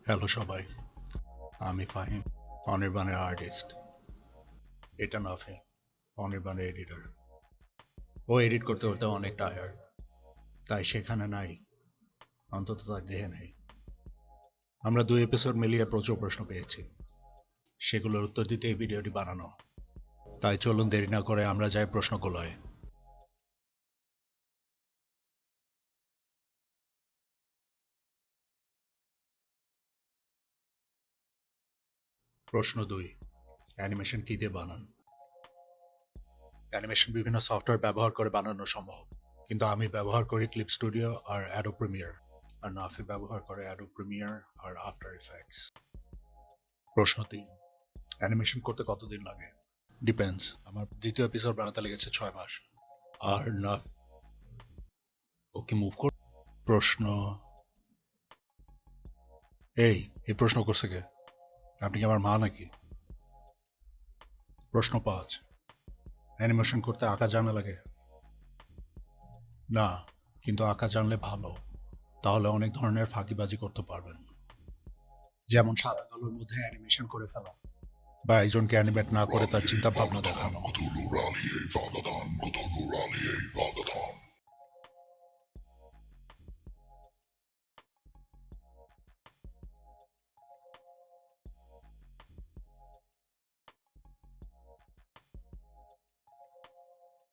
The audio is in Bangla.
হ্যালো সবাই, আমি ফাহিম, অনির্বাণের আর্টিস্ট। এটা নাফে, অনির্বাণের এডিটর। ও এডিট করতে করতে অনেক টায়ার্ড, তাই সেখানে নাই, অন্তত তার দেহে নেই। আমরা 2 এপিসোড মিলিয়ে প্রচুর প্রশ্ন পেয়েছি, সেগুলোর উত্তর দিতে এই ভিডিওটি বানানো। তাই চলুন দেরি না করে আমরা যাই প্রশ্নগুলোয়। প্রশ্ন 2, অ্যানিমেশন কি দিয়ে বানান? অ্যানিমেশন বিভিন্ন সফটওয়্যার ব্যবহার করে বানানো সম্ভব, কিন্তু আমি ব্যবহার করি ক্লিপ স্টুডিও আর অ্যাডোব প্রিমিয়ার, আর নাফি ব্যবহার করে অ্যাডোব প্রিমিয়ার আর আফটার ইফেক্টস। প্রশ্ন 3, অ্যানিমেশন করতে কতদিন লাগে? ডিপেন্ডস। আমার দ্বিতীয় এপিসোড বানাতে লেগেছে 6 মাস। আর না, ওকে মুভ কর। প্রশ্ন, এই এই প্রশ্ন করছে কে? আপনি কি আমার মা নাকি? প্রশ্ন 5, অ্যানিমেশন করতে আঁকা জানা লাগে? না, কিন্তু আঁকা জানলে ভালো, তাহলে অনেক ধরনের ফাঁকিবাজি করতে পারবেন, যেমন সাদা কালোর মধ্যে অ্যানিমেশন করে ফেলা, বা একজনকে অ্যানিমেট না করে তার চিন্তা ভাবনা দেখানো।